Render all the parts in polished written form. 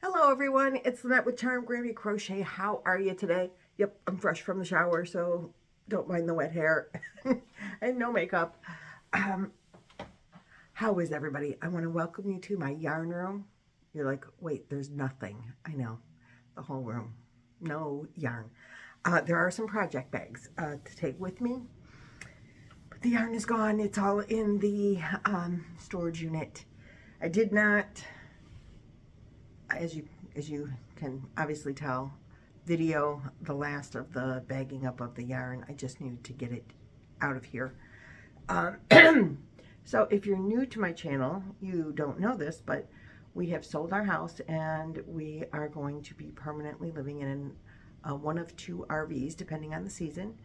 Hello everyone, it's Lynette with Grammy Crochet. How are you today? Yep, I'm fresh from the shower, so don't mind the wet hair and no makeup. Um, how is everybody? I want to welcome you to my yarn room. You're like, wait, there's nothing. I know, the whole room, no yarn. There are some project bags to take with me, but the yarn is gone. It's all in the storage unit. I did not, as you can obviously tell, video the last of the bagging up of the yarn. I just needed to get it out of here. So if you're new to my channel, you don't know this, but we have sold our house and we are going to be permanently living in one of two RVs depending on the season.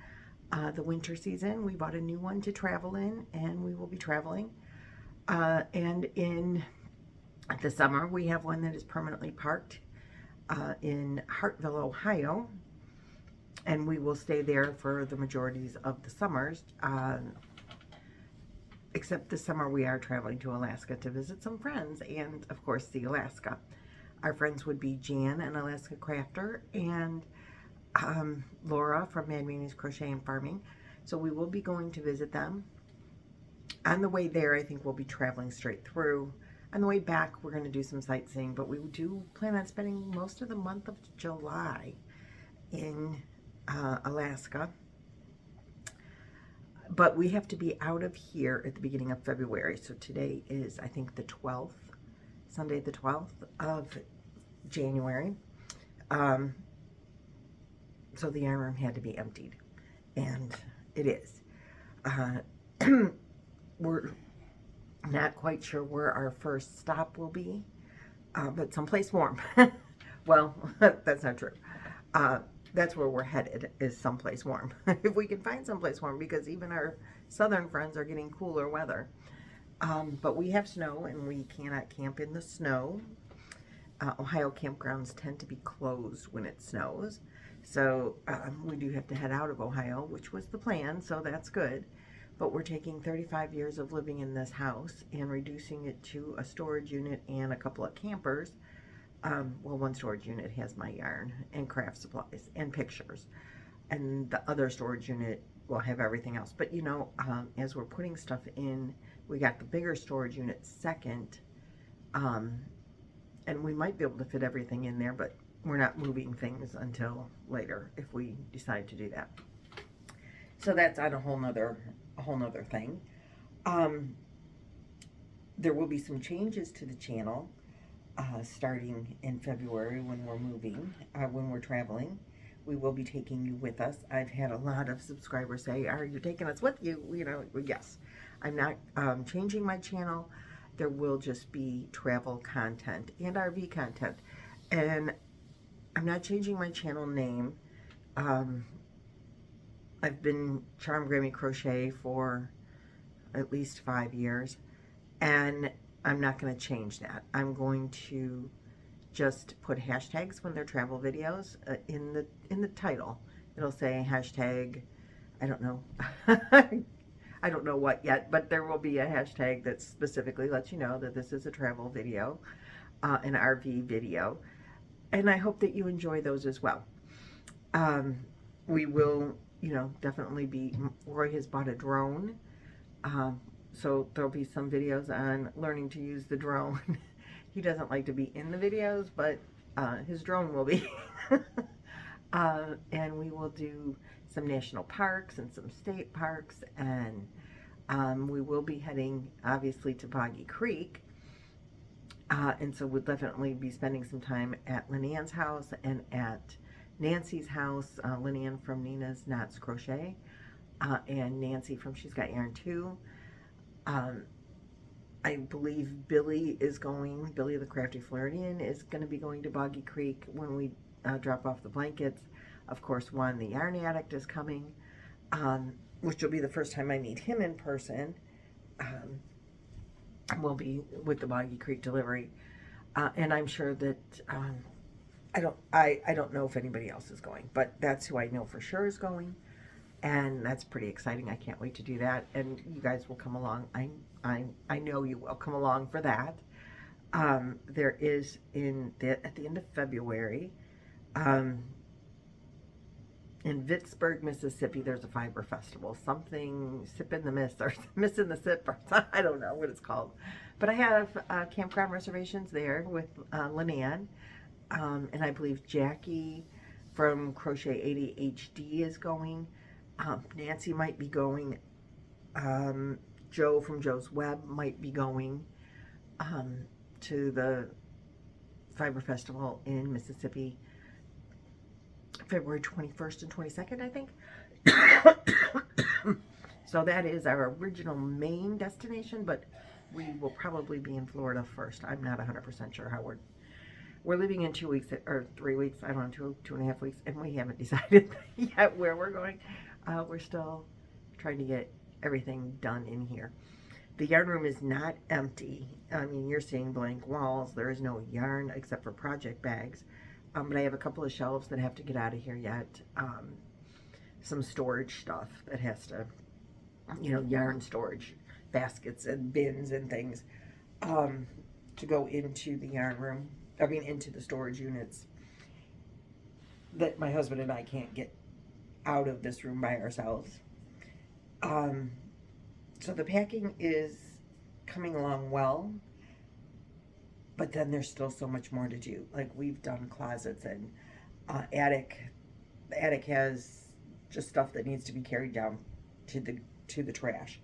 The winter season, we bought a new one to travel in, and we will be traveling. And in the summer, we have one that is permanently parked in Hartville, Ohio, and we will stay there for the majorities of the summers. Except this summer we are traveling to Alaska to visit some friends and, of course, see Alaska. Our friends would be Jan, an Alaska crafter, and Laura from Mad Manny's Crochet and Farming. So we will be going to visit them. On the way there, I think we'll be traveling straight through. On the way back, we're going to do some sightseeing, but we do plan on spending most of the month of July in Alaska. But we have to be out of here at the beginning of February. So today is, I think, the 12th, Sunday the 12th of January. So the yarn room had to be emptied, and it is. We're not quite sure where our first stop will be, but someplace warm. Well, that's not true. That's where we're headed, is someplace warm. If we can find someplace warm, because even our southern friends are getting cooler weather. But we have snow, and we cannot camp in the snow. Ohio campgrounds tend to be closed when it snows. So we do have to head out of Ohio, which was the plan, so that's good. But we're taking 35 years of living in this house and reducing it to a storage unit and a couple of campers. Well, one storage unit has my yarn and craft supplies and pictures, and the other storage unit will have everything else. But you know, as we're putting stuff in, we got the bigger storage unit second, and we might be able to fit everything in there, but we're not moving things until later if we decide to do that. So that's on a whole nother thing. There will be some changes to the channel starting in February when we're moving, when we're traveling. We will be taking you with us. I've had a lot of subscribers say, are you taking us with you? You know, yes. I'm not changing my channel. There will just be travel content and RV content. And I'm not changing my channel name. I've been Grammy Crochet for at least 5 years, and I'm not going to change that. I'm going to just put hashtags when they're travel videos in the title. It'll say hashtag, I don't know, I don't know what yet, but there will be a hashtag that specifically lets you know that this is a travel video, an RV video, and I hope that you enjoy those as well. We will, you know, definitely be, Roy has bought a drone, so there'll be some videos on learning to use the drone. He doesn't like to be in the videos, but his drone will be. And we will do some national parks and some state parks, and we will be heading, obviously, to Boggy Creek. And so we'll definitely be spending some time at Lynanne's house and at Nancy's house, Lynanne from Nina's Knots Crochet, and Nancy from She's Got Yarn Too. I believe Billie the Crafty Floridian is going to be going to Boggy Creek when we drop off the blankets. Of course, Juan, the Yarn Addict, is coming, which will be the first time I meet him in person. We'll be with the Boggy Creek delivery, and I'm sure that I don't know if anybody else is going, but that's who I know for sure is going, and that's pretty exciting. I can't wait to do that, and you guys will come along. I know you will come along for that. There is at the end of February, um, in Vicksburg, Mississippi, there's a fiber festival. Something Sip in the Mist or Miss in the Sip, or I don't know what it's called. But I have campground reservations there with Lynanne, and I believe Jackie from Crochet ADHD is going. Nancy might be going. Joe from Joe's Web might be going to the Fiber Festival in Mississippi, February 21st and 22nd, I think. So that is our original main destination, but we will probably be in Florida first. I'm not 100% sure how we're leaving in 2 weeks or 3 weeks. I don't know, 2.5 weeks, and we haven't decided yet where we're going. We're still trying to get everything done in here. The yarn room is not empty. I mean, you're seeing blank walls. There is no yarn except for project bags. But I have a couple of shelves that have to get out of here yet. Some storage stuff that has to, yarn storage, baskets and bins and things, to go into the yarn room. I mean, into the storage units that my husband and I can't get out of this room by ourselves. So the packing is coming along well, but then there's still so much more to do. Like, we've done closets and attic. The attic has just stuff that needs to be carried down to the trash.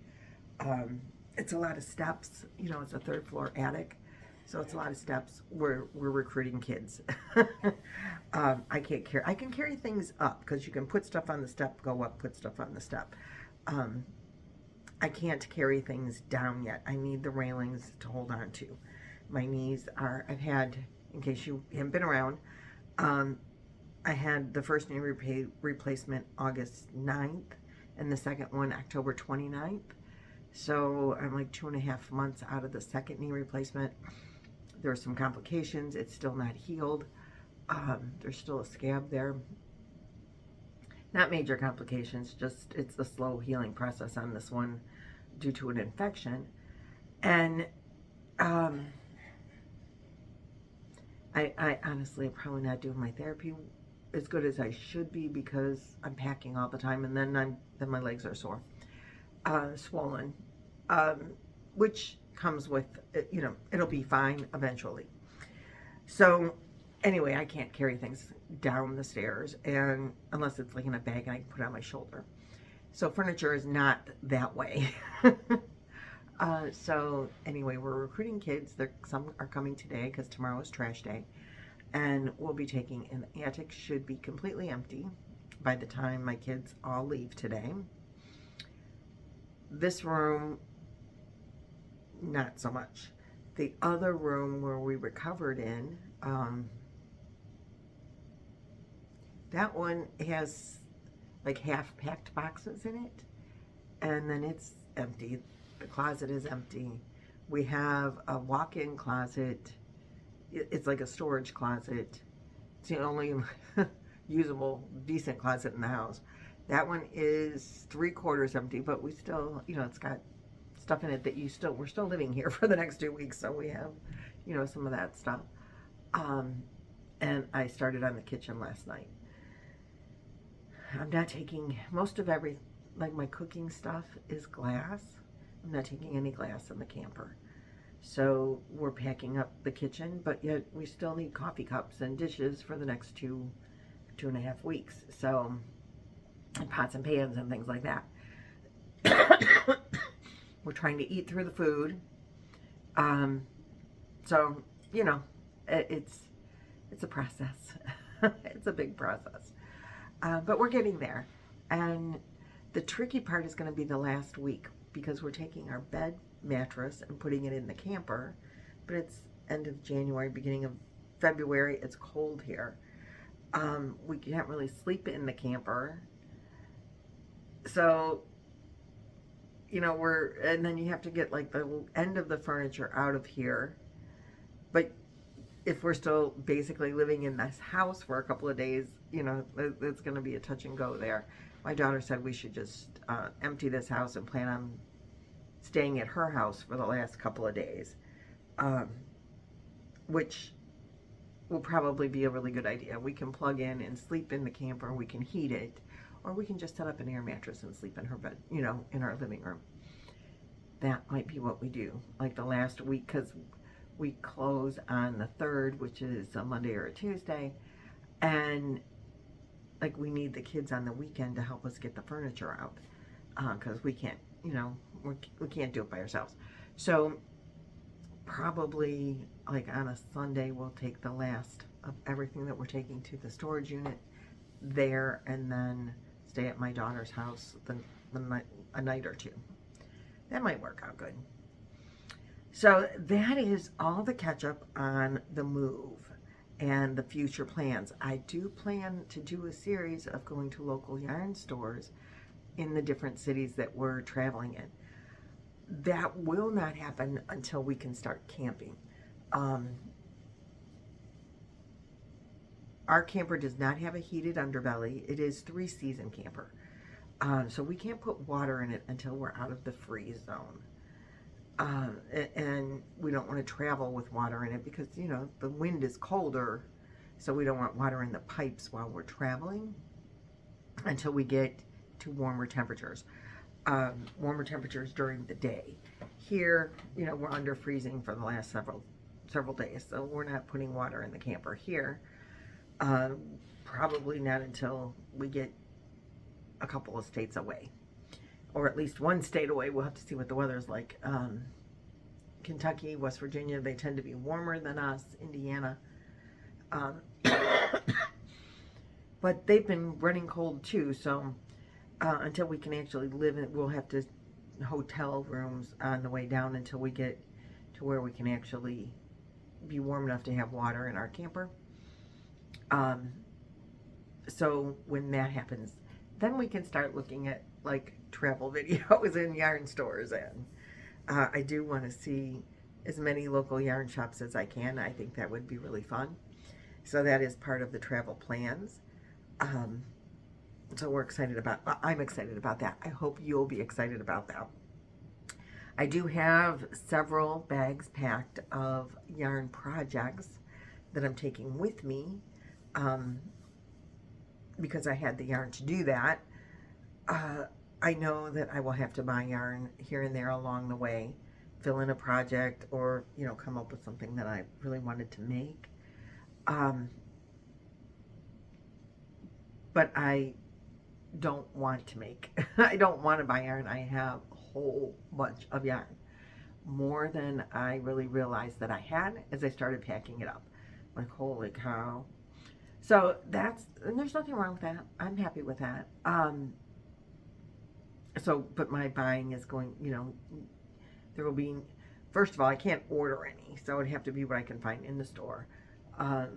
It's a lot of steps. It's a third floor attic, so it's a lot of steps. We're recruiting kids. I can't carry. I can carry things up because you can put stuff on the step, go up, put stuff on the step. I can't carry things down yet. I need the railings to hold on to. My knees are, I've had, in case you haven't been around, I had the first knee replacement August 9th and the second one October 29th. So I'm like 2.5 months out of the second knee replacement. There are some complications. It's still not healed. There's still a scab there. Not major complications, just it's a slow healing process on this one due to an infection. And I honestly am probably not doing my therapy as good as I should be because I'm packing all the time, and then my legs are sore, swollen, which comes with, it'll be fine eventually. So anyway, I can't carry things down the stairs, and unless it's like in a bag and I can put it on my shoulder. So furniture is not that way. So anyway, we're recruiting kids. Some are coming today because tomorrow is trash day, and we'll be taking, and the attic should be completely empty by the time my kids all leave today. This room, not so much. The other room where we recovered in, that one has like half-packed boxes in it, and then it's empty. The closet is empty. We have a walk-in closet. It's like a storage closet. It's the only usable, decent closet in the house. That one is 3/4 empty, but we still, it's got stuff in it that we're still living here for the next 2 weeks, so we have, some of that stuff. And I started on the kitchen last night. I'm not taking most of like my cooking stuff is glass. I'm not taking any glass in the camper. So we're packing up the kitchen, but yet we still need coffee cups and dishes for the next 2.5 weeks. So, and pots and pans and things like that. We're trying to eat through the food. So, it's a process. It's a big process. But we're getting there. And the tricky part is going to be the last week, because we're taking our bed mattress and putting it in the camper, but it's end of January, beginning of February. It's cold here. We can't really sleep in the camper. So, and then you have to get like the end of the furniture out of here. But if we're still basically living in this house for a couple of days, it's going to be a touch and go there. My daughter said we should just empty this house and plan on staying at her house for the last couple of days. which will probably be a really good idea. We can plug in and sleep in the camper, we can heat it, or we can just set up an air mattress and sleep in her bed, you know, in our living room. That might be what we do, like the last week, because we close on the 3rd, which is a Monday or a Tuesday, and like we need the kids on the weekend to help us get the furniture out, because we can't, you know, we can't do it by ourselves. So probably like on a Sunday we'll take the last of everything that we're taking to the storage unit there, and then stay at my daughter's house a night or two. That might work out good. So that is all the catch up on the move and the future plans. I do plan to do a series of going to local yarn stores in the different cities that we're traveling in. That will not happen until we can start camping. Our camper does not have a heated underbelly. It is 3-season camper. So we can't put water in it until we're out of the freeze zone. And we don't want to travel with water in it because, you know, the wind is colder. So we don't want water in the pipes while we're traveling until we get to warmer temperatures. Warmer temperatures during the day. Here, you know, we're under freezing for the last several days. So we're not putting water in the camper here. Probably not until we get a couple of states away, or at least one state away. We'll have to see what the weather's like. Kentucky, West Virginia, they tend to be warmer than us. Indiana, but they've been running cold too. So until we can actually live in it, we'll have to hotel rooms on the way down until we get to where we can actually be warm enough to have water in our camper. So when that happens, then we can start looking at like travel videos in yarn stores, and I do want to see as many local yarn shops as I can. I think that would be really fun. So that is part of the travel plans. So we're excited about, I'm excited about that. I hope you'll be excited about that. I do have several bags packed of yarn projects that I'm taking with me, because I had the yarn to do that. I know that I will have to buy yarn here and there along the way, fill in a project, or, you know, come up with something that I really wanted to make. But I don't want to make, I don't want to buy yarn. I have a whole bunch of yarn, more than I really realized that I had as I started packing it up. Like, holy cow. So that's, and there's nothing wrong with that. I'm happy with that. So, but my buying is going, you know, there will be, first of all, I can't order any, so it would have to be what I can find in the store.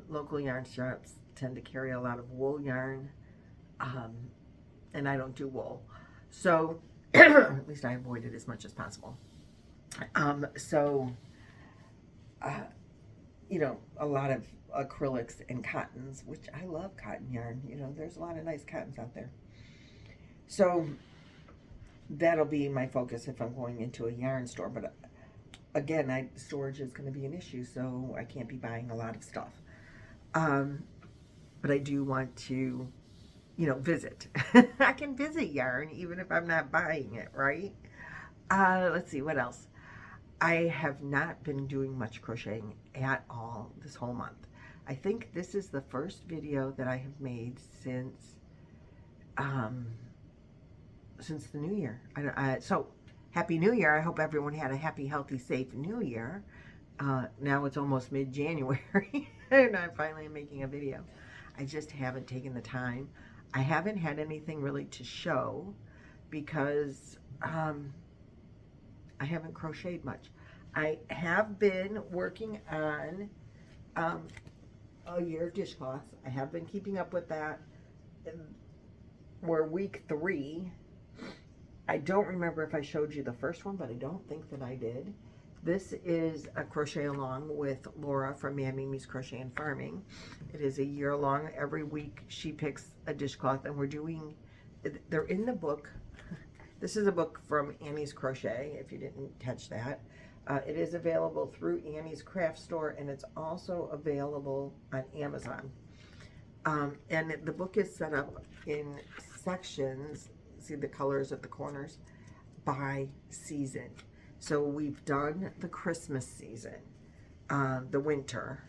Local yarn shops tend to carry a lot of wool yarn, and I don't do wool. So, at least I avoid it as much as possible. You know, a lot of acrylics and cottons, which I love cotton yarn. You know, there's a lot of nice cottons out there. So that'll be my focus if I'm going into a yarn store. But again, storage is going to be an issue, so I can't be buying a lot of stuff. But I do want to, you know, visit. I can visit yarn even if I'm not buying it, right? Let's see, what else? I have not been doing much crocheting at all this whole month. I think this is the first video that I have made since the new year. So Happy New Year. I hope everyone had a happy, healthy, safe New Year. Now it's almost mid-January and I finally am making a video. I just haven't taken the time. I haven't had anything really to show because I haven't crocheted much. I have been working on a year of dishcloths. I have been keeping up with that. We're week 3. I don't remember if I showed you the first one, but I don't think that I did. This is a crochet along with Laura from Mimi's Crochet and Farming. It is a year long. Every week she picks a dishcloth, and we're doing, they're in the book. This is a book from Annie's Crochet, if you didn't catch that. It is available through Annie's Craft Store, and it's also available on Amazon. And the book is set up in sections, see the colors at the corners, by season. So we've done the Christmas season, the winter,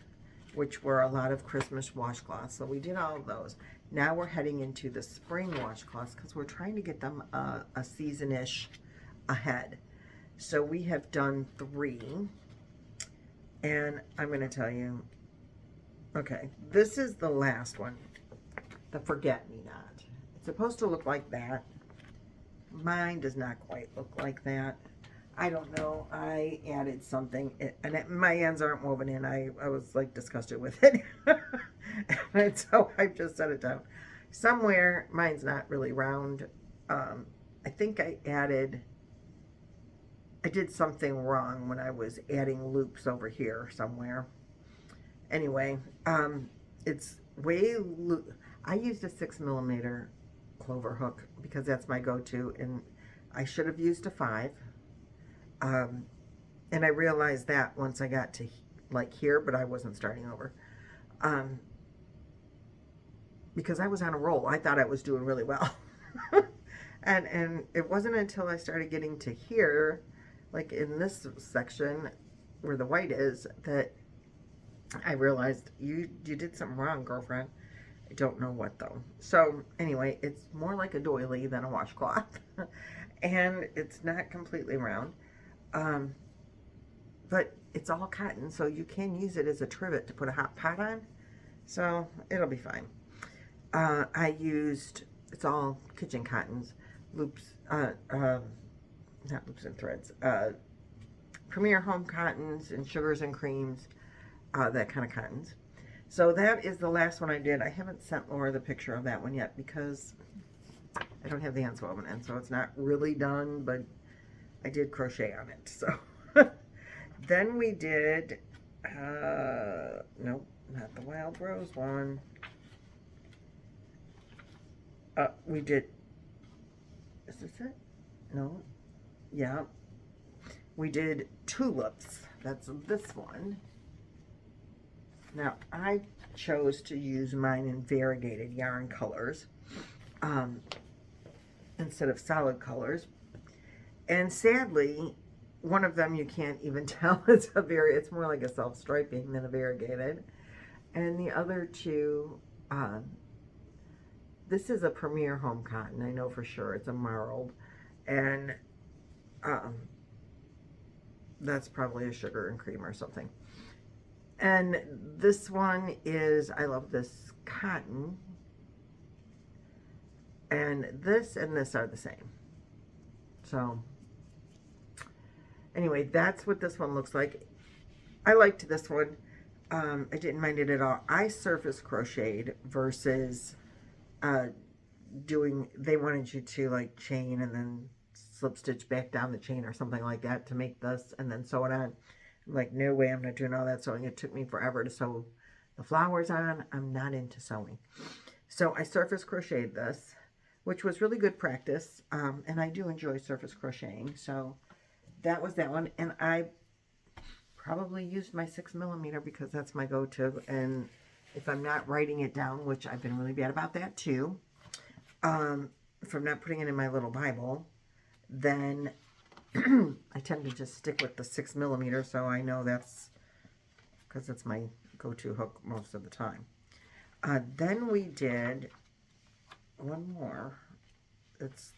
which were a lot of Christmas washcloths. So we did all of those. Now we're heading into the spring washcloths because we're trying to get them a season-ish ahead. So we have done 3. And I'm going to tell you, okay, this is the last one, the Forget-Me-Not. It's supposed to look like that. Mine does not quite look like that. I don't know. I added something, my ends aren't woven in. I was like disgusted with it. And so I just set it down. Somewhere, mine's not really round. I think I did something wrong when I was adding loops over here somewhere. Anyway, it's I used a 6mm clover hook because that's my go-to, and I should have used a 5. And I realized that once I got to like here, but I wasn't starting over. Because I was on a roll. I thought I was doing really well. and it wasn't until I started getting to here, like in this section where the white is, that I realized you did something wrong, girlfriend. I don't know what though. So anyway, it's more like a doily than a washcloth. And it's not completely round. But it's all cotton, so you can use it as a trivet to put a hot pot on. So it'll be fine. I used, it's all kitchen cottons, loops, not loops and threads, Premier Home cottons and sugars and creams, that kind of cottons. So that is the last one I did. I haven't sent Laura the picture of that one yet because I don't have the ends woven in, so it's not really done, but I did crochet on it. So then we did, nope, not the Wild Rose one. We did, is this it? No. Yeah. We did tulips. That's this one. Now, I chose to use mine in variegated yarn colors instead of solid colors. And sadly, one of them you can't even tell it's more like a self-striping than a variegated. And the other two, this is a Premier Home cotton. I know for sure it's a marled. And that's probably a sugar and cream or something. And this one is, I love this cotton. And this are the same. So anyway, that's what this one looks like. I liked this one. I didn't mind it at all. I surface crocheted versus they wanted you to like chain and then slip stitch back down the chain or something like that to make this and then sew it on. I'm like, no way, I'm not doing all that sewing. It took me forever to sew the flowers on. I'm not into sewing. So I surface crocheted this, which was really good practice. And I do enjoy surface crocheting. So that was that one. And I probably used my 6mm because that's my go-to. And if I'm not writing it down, which I've been really bad about that too, if I'm not putting it in my little Bible, then I tend to just stick with the 6mm, so I know that's because that's my go-to hook most of the time. Then we did one more. It's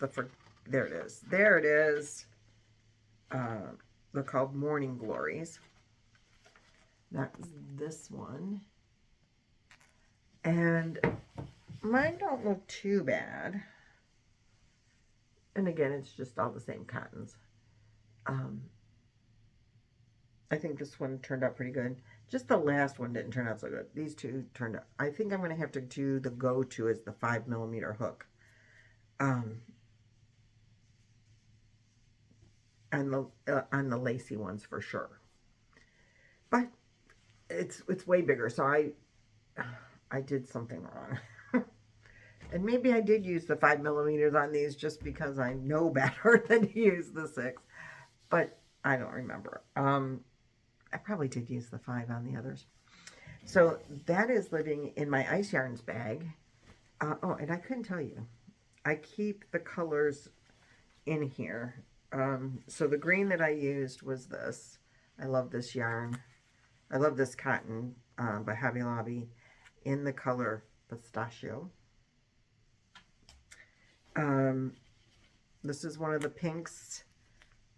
there it is. There it is. They're called Morning Glories. That's this one. And mine don't look too bad. And again, it's just all the same cottons. I think this one turned out pretty good. Just the last one didn't turn out so good. These two turned out. I think I'm going to have to do the go-to as the 5mm hook. On the lacy ones for sure. But it's way bigger, so I did something wrong. And maybe I did use the 5mm on these just because I know better than to use the 6. But I don't remember. I probably did use the 5 on the others. So that is living in my ice yarns bag. Oh, and I couldn't tell you. I keep the colors in here. So the green that I used was this. I love this yarn. I love this cotton by Hobby Lobby in the color pistachio. This is one of the pinks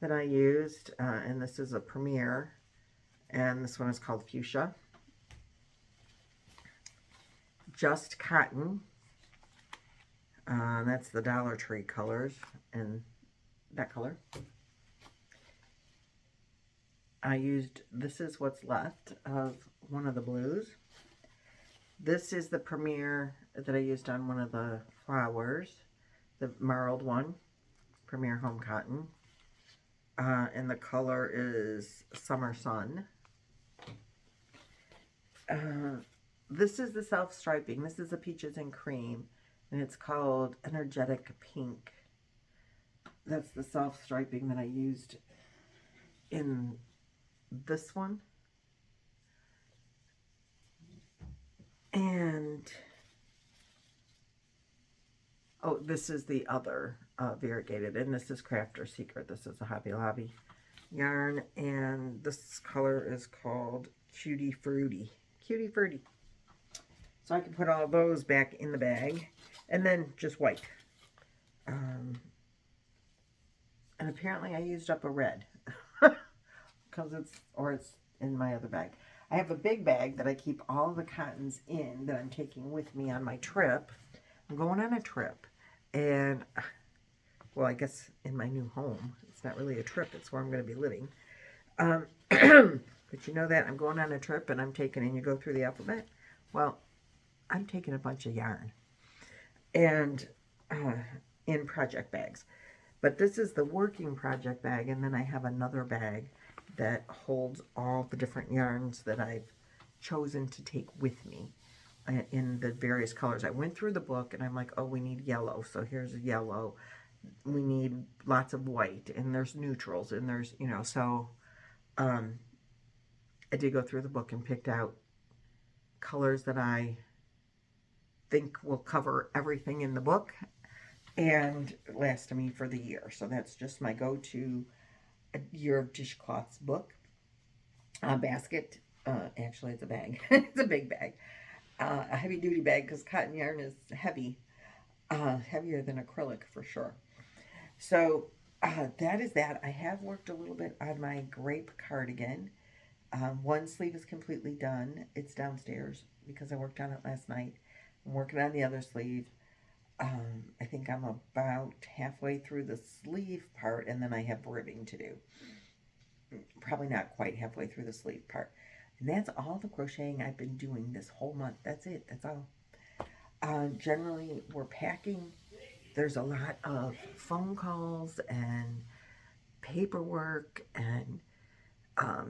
that I used, and this is a Premier, and this one is called Fuchsia. Just Cotton. That's the Dollar Tree colors, and that color. I used, this is what's left of one of the blues. This is the Premier that I used on one of the flowers, the marled one, Premier Home Cotton. And the color is Summer Sun. This is the self-striping. This is a Peaches and Cream, and it's called Energetic Pink. That's the self-striping that I used in this one. And, oh, this is the other variegated, and this is Crafter's Secret. This is a Hobby Lobby yarn, and this color is called Cutie Fruity. Cutie Fruity. So I can put all those back in the bag, and then just white. And apparently I used up a red, because it's in my other bag. I have a big bag that I keep all the cottons in that I'm taking with me on my trip. I'm going on a trip, and, well, I guess in my new home. It's not really a trip. It's where I'm going to be living. But you know that I'm going on a trip, and I'm taking, and you go through the alphabet. Well, I'm taking a bunch of yarn, and in project bags. But this is the working project bag, and then I have another bag that holds all the different yarns that I've chosen to take with me in the various colors. I went through the book, and I'm like, oh, we need yellow, so here's a yellow. We need lots of white, and there's neutrals, and there's, you know, so I did go through the book and picked out colors that I think will cover everything in the book and last me for the year. So that's just my go-to Year of Dishcloths book. Basket. Actually, it's a bag. It's a big bag. A heavy-duty bag, because cotton yarn is heavy. Heavier than acrylic, for sure. So that is that. I have worked a little bit on my grape cardigan. One sleeve is completely done. It's downstairs because I worked on it last night. I'm working on the other sleeve. I think I'm about halfway through the sleeve part, and then I have ribbing to do. Probably not quite halfway through the sleeve part. And that's all the crocheting I've been doing this whole month. That's it. That's all. Generally, we're packing. There's a lot of phone calls and paperwork, and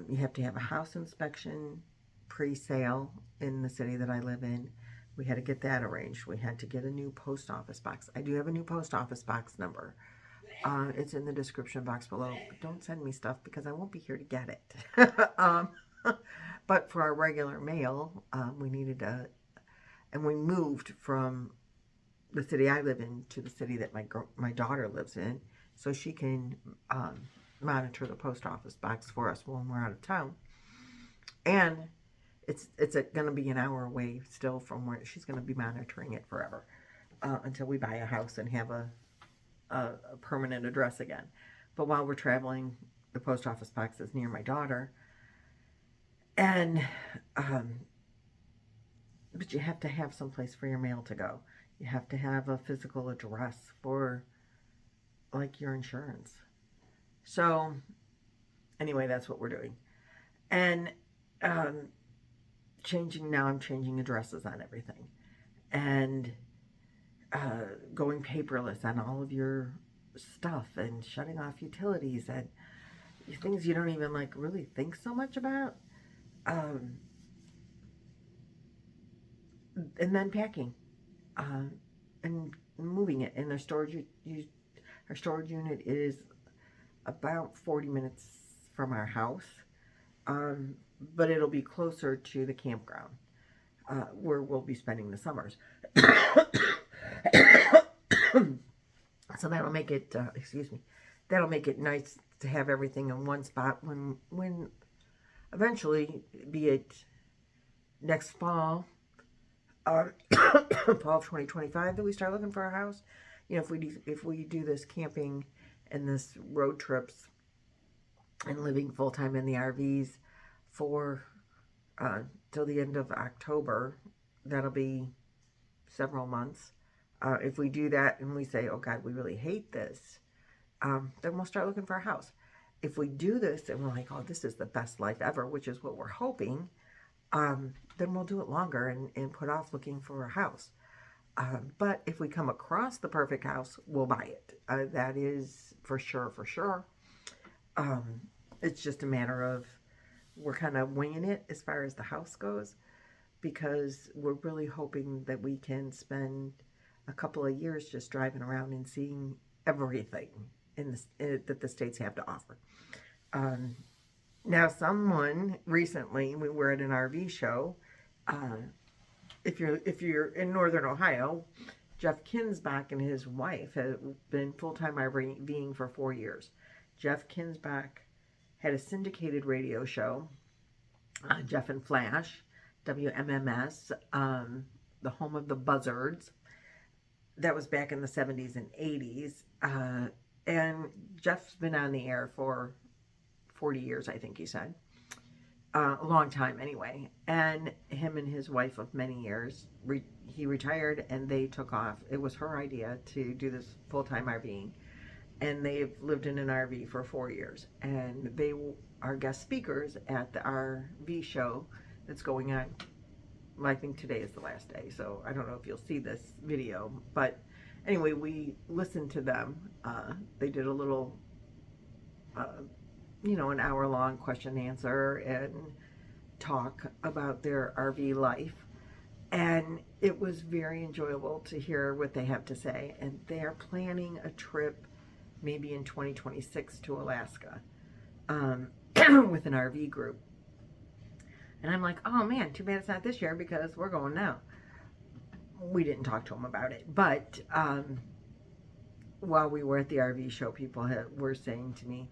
you have to have a house inspection pre-sale in the city that I live in. We had to get that arranged. We had to get a new post office box. I do have a new post office box number. It's in the description box below. But don't send me stuff because I won't be here to get it. But for our regular mail, we needed to, and we moved from the city I live in to the city that my daughter lives in, so she can monitor the post office box for us when we're out of town. And it's going to be an hour away still from where she's going to be monitoring it forever until we buy a house and have a permanent address again. But while we're traveling, the post office box is near my daughter. And but you have to have someplace for your mail to go. You have to have a physical address for, like, your insurance. So anyway, that's what we're doing. And I'm changing addresses on everything, and going paperless on all of your stuff, and shutting off utilities and things you don't even like really think so much about, and then packing and moving it. And our storage unit is about 40 minutes from our house, but it'll be closer to the campground where we'll be spending the summers. So that'll make it, excuse me, that'll make it nice to have everything in one spot when eventually, be it next fall, fall of 2025, that we start looking for a house. You know, if we do this camping and this road trips and living full time in the RVs for till the end of October, that'll be several months. If we do that and we say, oh God, we really hate this, then we'll start looking for a house. If we do this and we're like, oh, this is the best life ever, which is what we're hoping, then we'll do it longer and put off looking for a house. But if we come across the perfect house, we'll buy it. That is for sure. It's just a matter of we're kind of winging it as far as the house goes, because we're really hoping that we can spend a couple of years just driving around and seeing everything that the states have to offer. Now, someone recently, we were at an RV show. If you're in Northern Ohio, Jeff Kinsbach and his wife have been full-time RVing for 4 years. Jeff Kinsbach had a syndicated radio show, Jeff and Flash, WMMS, the home of the Buzzards. That was back in the 70s and 80s. And Jeff's been on the air for 40 years, I think he said. A long time anyway. And him and his wife of many years, he retired and they took off. It was her idea to do this full-time RVing. And they've lived in an RV for 4 years. And they are guest speakers at the RV show that's going on. Well, I think today is the last day, so I don't know if you'll see this video. But anyway, we listened to them. They did a little, an hour-long question and answer and talk about their RV life. And it was very enjoyable to hear what they have to say. And they're planning a trip maybe in 2026 to Alaska with an RV group. And I'm like, oh man, too bad it's not this year because we're going now. We didn't talk to them about it. But while we were at the RV show, people were saying to me,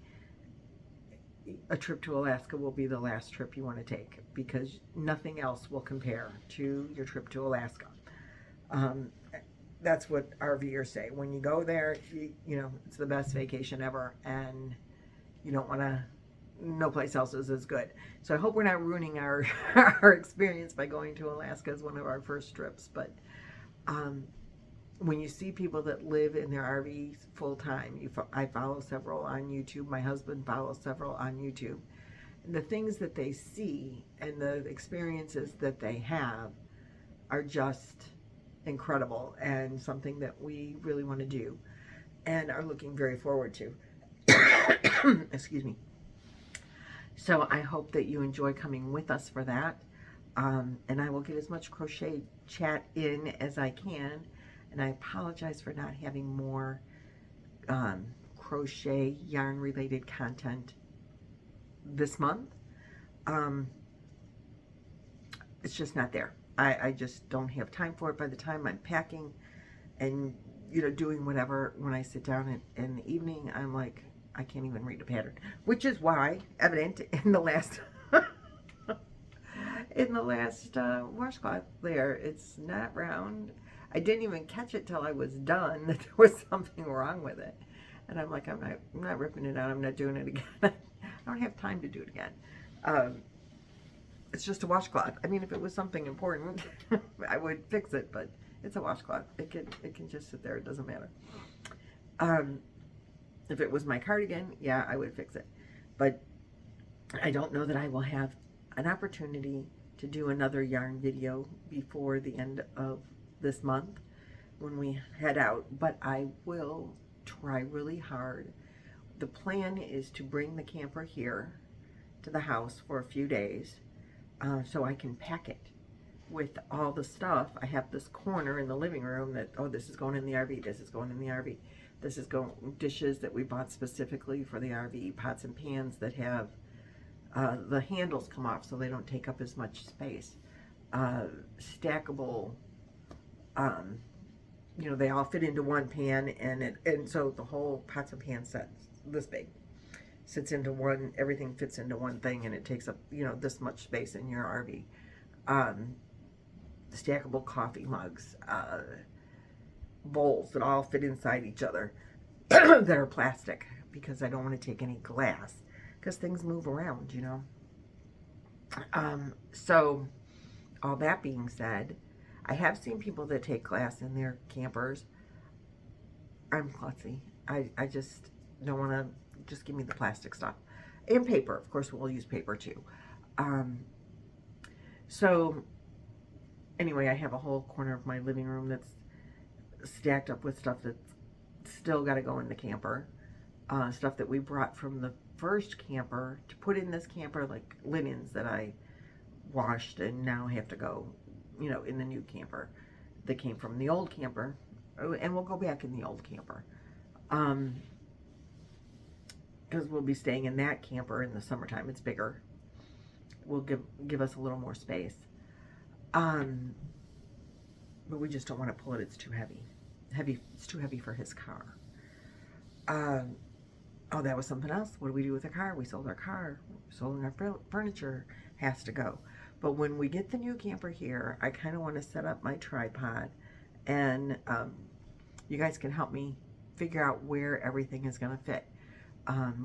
a trip to Alaska will be the last trip you want to take because nothing else will compare to your trip to Alaska. That's what RVers say. When you go there, it's the best vacation ever, and you don't want to. No place else is as good. So I hope we're not ruining our experience by going to Alaska as one of our first trips. But when you see people that live in their RVs full time, I follow several on YouTube. My husband follows several on YouTube. And the things that they see and the experiences that they have are just incredible and something that we really want to do and are looking very forward to. Excuse me. So I hope that you enjoy coming with us for that. And I will get as much crochet chat in as I can. And I apologize for not having more crochet yarn related content this month. It's just not there. I just don't have time for it. By the time I'm packing and doing whatever, when I sit down in the evening, I'm like, I can't even read a pattern, which is why, evident in the last washcloth there, it's not round. I didn't even catch it till I was done that there was something wrong with it, and I'm like, I'm not ripping it out. I'm not doing it again. I don't have time to do it again. It's just a washcloth. I mean, if it was something important, I would fix it, but it's a washcloth. It can just sit there. It doesn't matter. If it was my cardigan, yeah, I would fix it. But I don't know that I will have an opportunity to do another yarn video before the end of this month when we head out. But I will try really hard. The plan is to bring the camper here to the house for a few days so I can pack it with all the stuff. I have this corner in the living room that, oh, this is going in the RV, this is going in the RV. This is dishes that we bought specifically for the RV, pots and pans that have the handles come off so they don't take up as much space. Stackable, you know, they all fit into one pan, and so the whole pots and pan set, this big, sits into one, everything fits into one thing, and it takes up, you know, this much space in your RV. Stackable coffee mugs, bowls that all fit inside each other that are plastic, because I don't want to take any glass, because things move around, you know. So all that being said, I have seen people that take glass in their campers. I'm klutzy. I just don't want to, just give me the plastic stuff. And paper, of course, we'll use paper too. So anyway, I have a whole corner of my living room that's stacked up with stuff that's still got to go in the camper. Stuff that we brought from the first camper to put in this camper, like linens that I washed and now have to go, you know, in the new camper that came from the old camper, and we'll go back in the old camper, because we'll be staying in that camper in the summertime. It's bigger, will give us a little more space, but we just don't want to pull it. It's too heavy. It's too heavy for his car. Oh, that was something else. What do we do with the car? We sold our car. Sold our furniture. Has to go. But when we get the new camper here, I kind of want to set up my tripod, and you guys can help me figure out where everything is going to fit.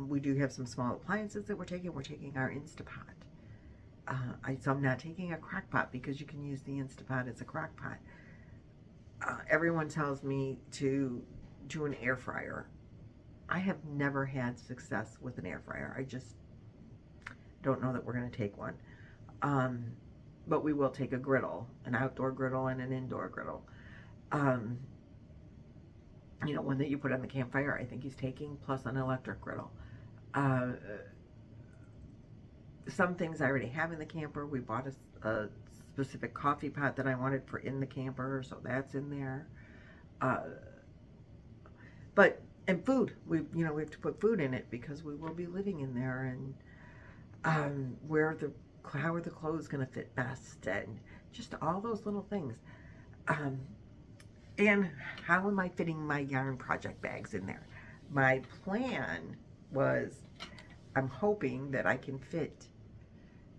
We do have some small appliances that we're taking. We're taking our Instapot. So I'm not taking a crock pot, because you can use the Instapot as a crock pot. Everyone tells me to do an air fryer. I have never had success with an air fryer. I just don't know that we're going to take one. But we will take a griddle, an outdoor griddle and an indoor griddle. You know, one that you put on the campfire, I think he's taking, plus an electric griddle. Some things I already have in the camper. We bought a specific coffee pot that I wanted for in the camper, so that's in there. And food, you know, we have to put food in it, because we will be living in there, and how are the clothes going to fit best, and just all those little things. And how am I fitting my yarn project bags in there? My plan was, I'm hoping that I can fit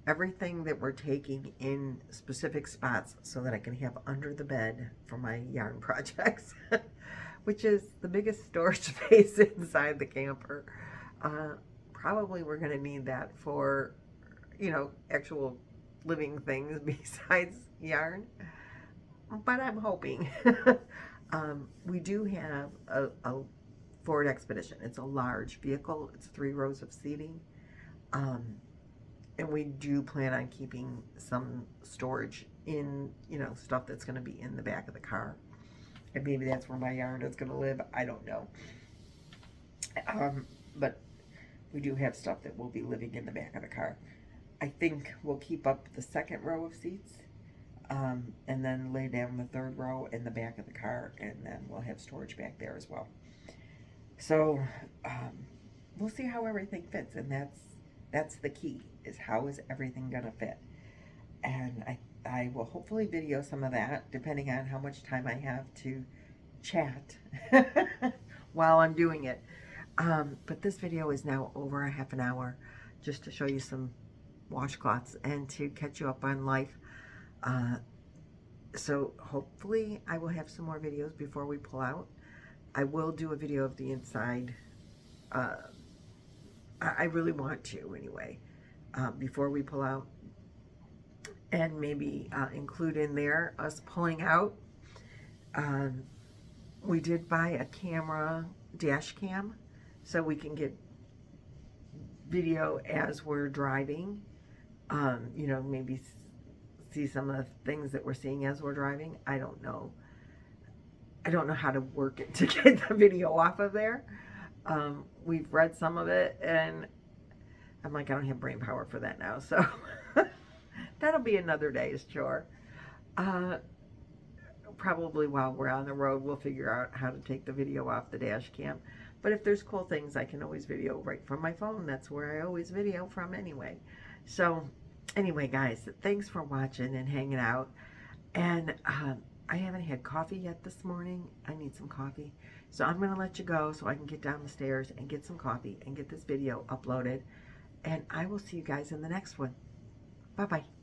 everything that we're taking in specific spots, so that I can have under the bed for my yarn projects, which is the biggest storage space inside the camper. Probably we're going to need that for, you know, actual living things besides yarn, but I'm hoping. We do have a Ford Expedition. It's a large vehicle. It's 3 rows of seating. And we do plan on keeping some storage in, you know, stuff that's going to be in the back of the car. And maybe that's where my yarn is going to live. I don't know. But we do have stuff that will be living in the back of the car. I think we'll keep up the 2nd row of seats, and then lay down the 3rd row in the back of the car, and then we'll have storage back there as well. So we'll see how everything fits, and that's the key, is how is everything gonna fit. And I will hopefully video some of that, depending on how much time I have to chat while I'm doing it. But this video is now over a half an hour, just to show you some washcloths and to catch you up on life. So hopefully I will have some more videos before we pull out. I will do a video of the inside. I really want to anyway, before we pull out, and maybe include in there us pulling out. We did buy a camera, dash cam, so we can get video as we're driving. You know, maybe see some of the things that we're seeing as we're driving. I don't know. I don't know how to work it to get the video off of there. We've read some of it, and I'm like, I don't have brain power for that now, so that'll be another day's chore. probably while we're on the road, we'll figure out how to take the video off the dash cam. But if there's cool things, I can always video right from my phone. That's where I always video from anyway. So anyway, guys, thanks for watching and hanging out. And I haven't had coffee yet this morning. I need some coffee. So I'm going to let you go so I can get down the stairs and get some coffee and get this video uploaded. And I will see you guys in the next one. Bye-bye.